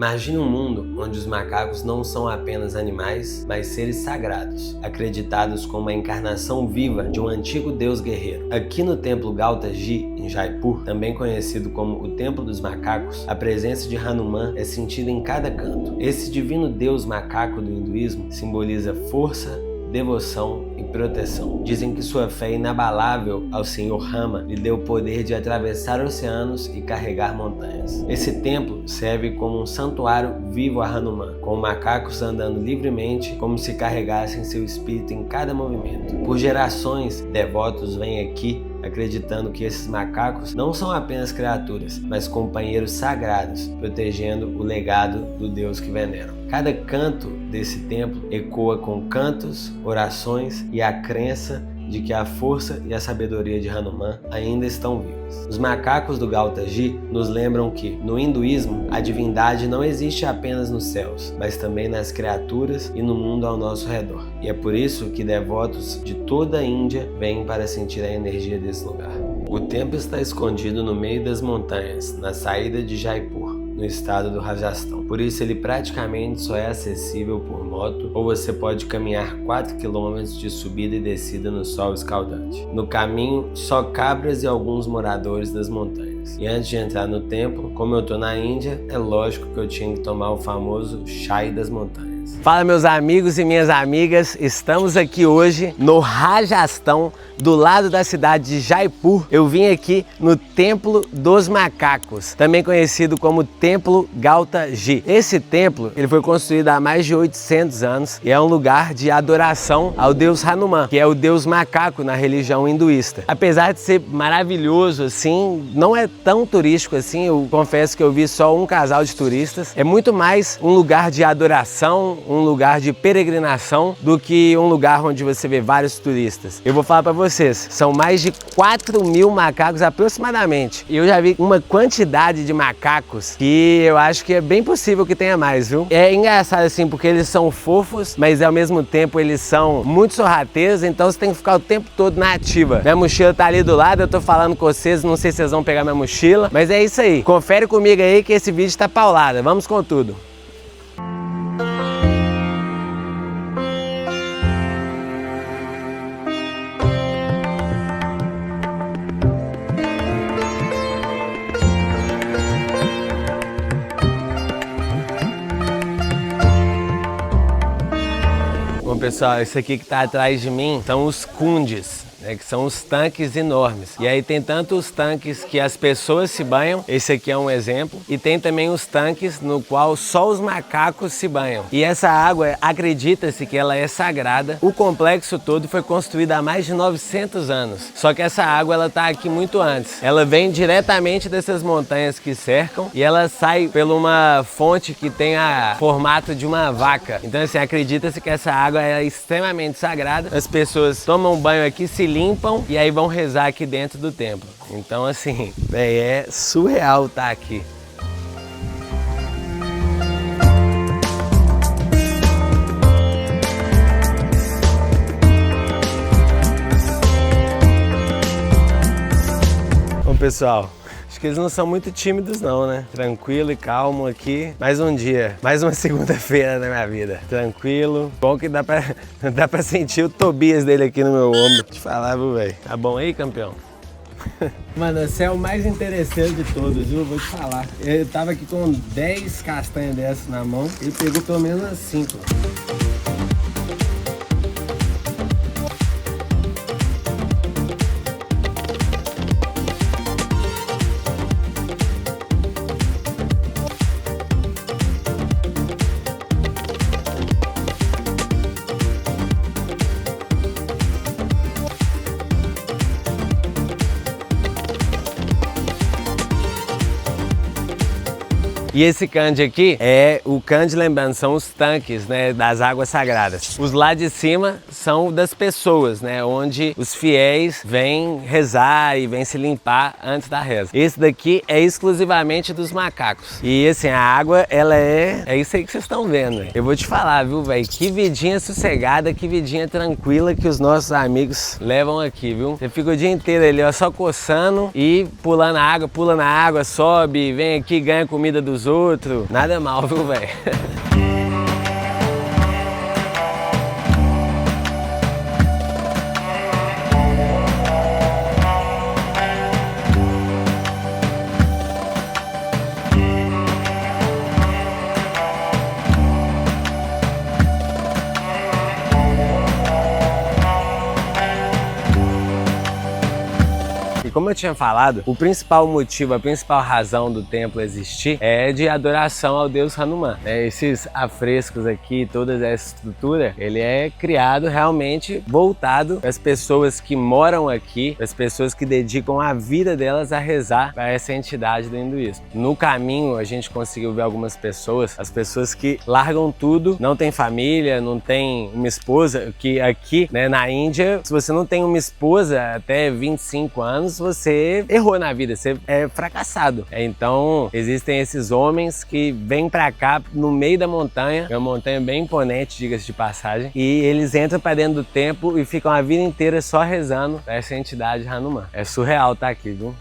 Imagine um mundo onde os macacos não são apenas animais, mas seres sagrados, acreditados como a encarnação viva de um antigo deus guerreiro. Aqui no templo Gauta Ji, em Jaipur, também conhecido como o Templo dos Macacos, a presença de Hanuman é sentida em cada canto. Esse divino deus macaco do hinduísmo simboliza força, devoção e proteção. Dizem que sua fé inabalável ao Senhor Rama lhe deu o poder de atravessar oceanos e carregar montanhas. Esse templo serve como um santuário vivo a Hanuman, com macacos andando livremente como se carregassem seu espírito em cada movimento. Por gerações, devotos vêm aqui acreditando que esses macacos não são apenas criaturas, mas companheiros sagrados, protegendo o legado do Deus que veneram. Cada canto desse templo ecoa com cantos, orações e a crença de que a força e a sabedoria de Hanuman ainda estão vivas. Os macacos do Gauta Ji nos lembram que, no hinduísmo, a divindade não existe apenas nos céus, mas também nas criaturas e no mundo ao nosso redor. E é por isso que devotos de toda a Índia vêm para sentir a energia desse lugar. O templo está escondido no meio das montanhas, na saída de Jaipur, no estado do Rajastão. Por isso ele praticamente só é acessível por moto, ou você pode caminhar 4 km de subida e descida no sol escaldante. No caminho, só cabras e alguns moradores das montanhas. E antes de entrar no templo, como eu tô na Índia, é lógico que eu tinha que tomar o famoso chai das montanhas. Fala, meus amigos e minhas amigas, estamos aqui hoje no Rajastão, do lado da cidade de Jaipur. Eu vim aqui no Templo dos Macacos, também conhecido como Templo Gauta Ji. Esse templo ele foi construído há mais de 800 anos e é um lugar de adoração ao deus Hanuman, que é o deus macaco na religião hinduísta. Apesar de ser maravilhoso assim, não é tão turístico assim. Eu confesso que eu vi só um casal de turistas. É muito mais um lugar de adoração, um lugar de peregrinação do que um lugar onde você vê vários turistas. Eu vou falar para vocês, são mais de 4.000 macacos aproximadamente. E eu já vi uma quantidade de macacos que eu acho que é bem possível que tenha mais, viu? É engraçado assim, porque eles são fofos, mas ao mesmo tempo eles são muito sorrateiros, então você tem que ficar o tempo todo na ativa. Minha mochila tá ali do lado, eu tô falando com vocês, não sei se vocês vão pegar minha mochila, mas é isso aí. Confere comigo aí que esse vídeo tá paulada. Vamos com tudo. Bom, pessoal, esse aqui que está atrás de mim são os kundis, né, que são os tanques enormes. E aí tem tanto os tanques que as pessoas se banham, esse aqui é um exemplo, e tem também os tanques no qual só os macacos se banham. E essa água, acredita-se que ela é sagrada. O complexo todo foi construído há mais de 900 anos. Só que essa água ela tá aqui muito antes. Ela vem diretamente dessas montanhas que cercam e ela sai por uma fonte que tem o formato de uma vaca. Então assim, acredita-se que essa água é extremamente sagrada. As pessoas tomam banho aqui, se limpam e aí vão rezar aqui dentro do templo. Então assim, é surreal estar aqui. Bom, pessoal, acho que eles não são muito tímidos não, né? Tranquilo e calmo aqui. Mais um dia, mais uma segunda-feira na minha vida. Tranquilo. Bom que dá pra sentir o Tobias dele aqui no meu ombro. Te falar, viu, velho? Tá bom aí, campeão? Mano, você é o mais interessante de todos, viu? Vou te falar. Eu tava aqui com 10 castanhas dessas na mão. Ele pegou pelo menos umas 5. E esse kanji aqui é o kanji, lembrando, são os tanques, né, das águas sagradas. Os lá de cima são das pessoas, né, onde os fiéis vêm rezar e vêm se limpar antes da reza. Esse daqui é exclusivamente dos macacos. E assim, a água, ela é isso aí que vocês estão vendo, véio. Eu vou te falar, viu, velho, que vidinha sossegada, que vidinha tranquila que os nossos amigos levam aqui, viu? Você fica o dia inteiro ali, ó, só coçando e pulando a água, pula na água, sobe, vem aqui, ganha comida dos os outros. Nada mal, viu, velho? Como eu tinha falado, o principal motivo, a principal razão do templo existir é de adoração ao deus Hanuman. Esses afrescos aqui, toda essa estrutura, ele é criado realmente voltado para as pessoas que moram aqui, para as pessoas que dedicam a vida delas a rezar para essa entidade do hinduísmo. No caminho, a gente conseguiu ver algumas pessoas, as pessoas que largam tudo, não tem família, não tem uma esposa, que aqui, né, na Índia, se você não tem uma esposa até 25 anos, você errou na vida, você é fracassado. Então, existem esses homens que vêm pra cá no meio da montanha, é uma montanha bem imponente, diga-se de passagem, e eles entram pra dentro do templo e ficam a vida inteira só rezando pra essa entidade Hanuman. É surreal tá aqui, viu?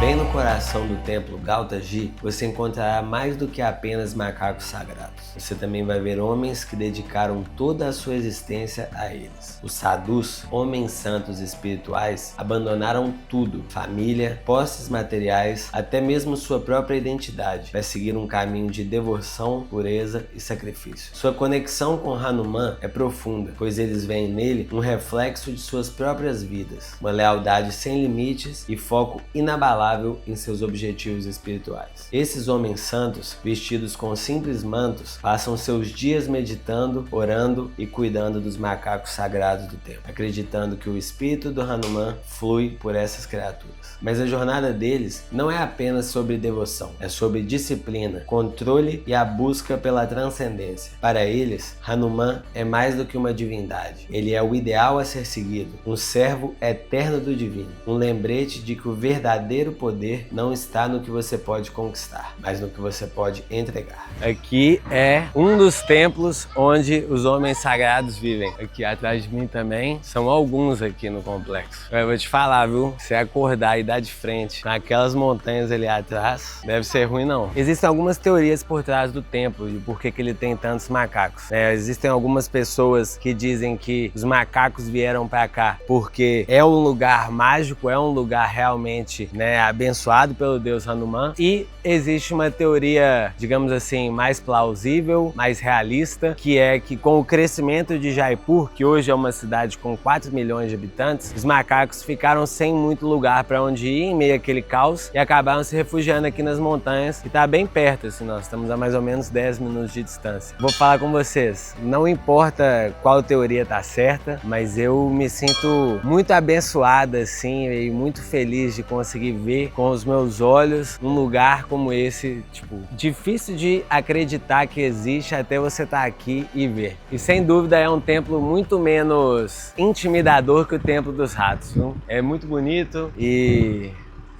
Bem no coração do templo Gautaji, você encontrará mais do que apenas macacos sagrados. Você também vai ver homens que dedicaram toda a sua existência a eles. Os sadhus, homens santos espirituais, abandonaram tudo, família, posses materiais, até mesmo sua própria identidade, para seguir um caminho de devoção, pureza e sacrifício. Sua conexão com Hanuman é profunda, pois eles veem nele um reflexo de suas próprias vidas, uma lealdade sem limites e foco inabalável em seus objetivos espirituais. Esses homens santos, vestidos com simples mantos, passam seus dias meditando, orando e cuidando dos macacos sagrados do templo, acreditando que o espírito do Hanuman flui por essas criaturas. Mas a jornada deles não é apenas sobre devoção, é sobre disciplina, controle e a busca pela transcendência. Para eles, Hanuman é mais do que uma divindade. Ele é o ideal a ser seguido, um servo eterno do divino, um lembrete de que o verdadeiro poder não está no que você pode conquistar, mas no que você pode entregar. Aqui é um dos templos onde os homens sagrados vivem. Aqui atrás de mim também são alguns aqui no complexo. Eu vou te falar, viu? Se acordar e dar de frente naquelas montanhas ali atrás, deve ser ruim não. Existem algumas teorias por trás do templo de por que ele tem tantos macacos. Existem algumas pessoas que dizem que os macacos vieram para cá porque é um lugar mágico, é um lugar realmente, né, abençoado pelo deus Hanuman, e existe uma teoria, digamos assim, mais plausível, mais realista, que é que com o crescimento de Jaipur, que hoje é uma cidade com 4 milhões de habitantes, os macacos ficaram sem muito lugar para onde ir em meio àquele caos e acabaram se refugiando aqui nas montanhas, e tá bem perto, assim, nós estamos a mais ou menos 10 minutos de distância. Vou falar com vocês, não importa qual teoria tá certa, mas eu me sinto muito abençoada, assim, e muito feliz de conseguir ver com os meus olhos um lugar como esse, tipo, difícil de acreditar que existe até você estar aqui e ver. E sem dúvida é um templo muito menos intimidador que o Templo dos Ratos, viu? É muito bonito e...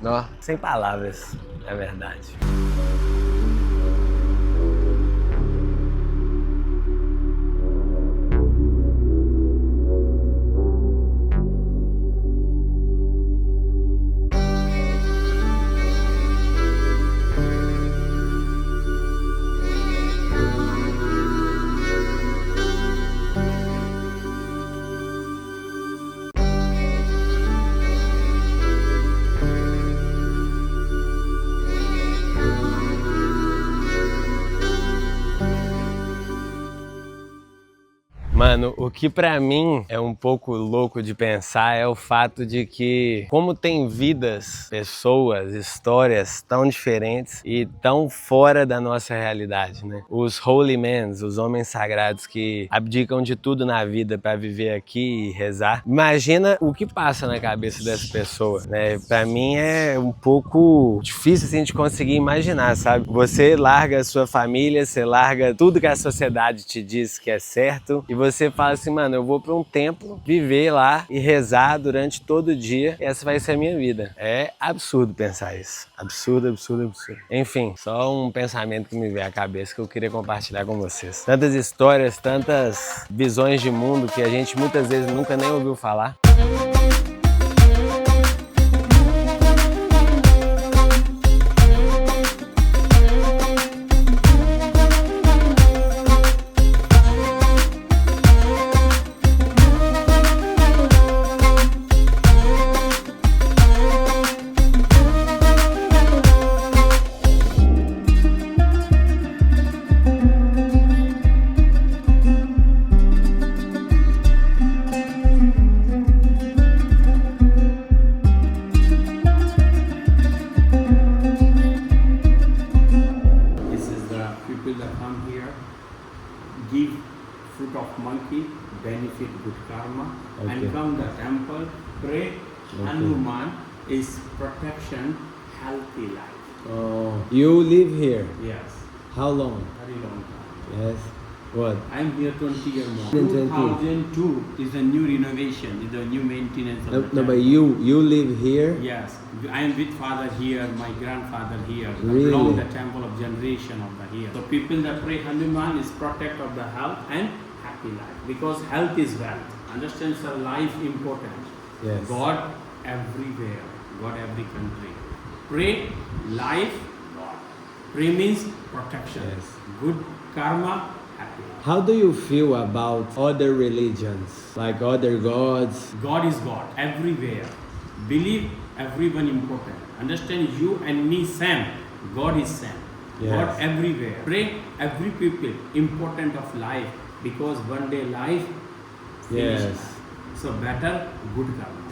ó, sem palavras, é verdade. Mano, o que pra mim é um pouco louco de pensar é o fato de que, como tem vidas, pessoas, histórias tão diferentes e tão fora da nossa realidade, né? Os holy men, os homens sagrados que abdicam de tudo na vida pra viver aqui e rezar. Imagina o que passa na cabeça dessa pessoa, né? Pra mim é um pouco difícil assim de conseguir imaginar, sabe? Você larga a sua família, você larga tudo que a sociedade te diz que é certo e você fala assim, mano, eu vou para um templo, viver lá e rezar durante todo o dia e essa vai ser a minha vida. É absurdo pensar isso. Absurdo, absurdo, absurdo. Enfim, só um pensamento que me veio à cabeça que eu queria compartilhar com vocês. Tantas histórias, tantas visões de mundo que a gente muitas vezes nunca nem ouviu falar. come here, give fruit of monkey, benefit good karma, and come the temple, pray. Hanuman is protection, healthy life. Oh, you live here? Yes. How long? Very long time. Yes. What? I'm here 20 years more. 20. 2002 is a new renovation, is a new maintenance of the No, temple. but you live here? Yes, I am with father here, my grandfather here. Really? Belong the temple of generation of the here. So people that pray Hanuman is protect of the health and happy life, because health is wealth. Understand, sir, life important. Yes. God everywhere, God every country. Pray, life, God. Pray means protection. Yes. Good karma, happy life. How do you feel about other religions, like other gods? God is God everywhere. Believe everyone important. Understand, you and me same. God is same. Yes. God everywhere. Pray every people important of life, because one day life finish Yes. life. So better good karma.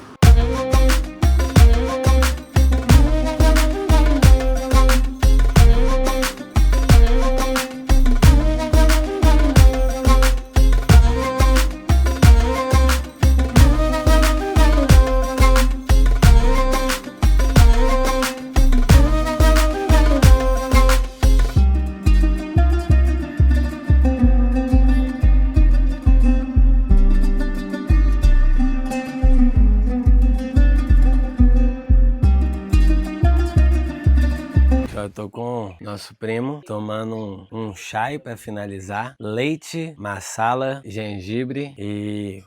Eu tô com nosso primo tomando um chai para finalizar, leite, massala, gengibre e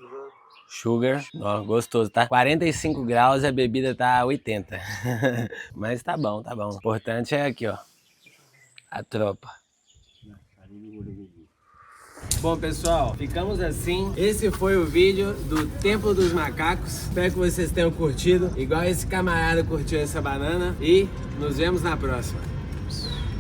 sugar. Ó, gostoso, tá? 45 graus, a bebida tá 80. Mas tá bom, tá bom. O importante é aqui, ó, a tropa. Bom, pessoal, ficamos assim. Esse foi o vídeo do Templo dos Macacos. Espero que vocês tenham curtido, igual esse camarada curtiu essa banana. E nos vemos na próxima.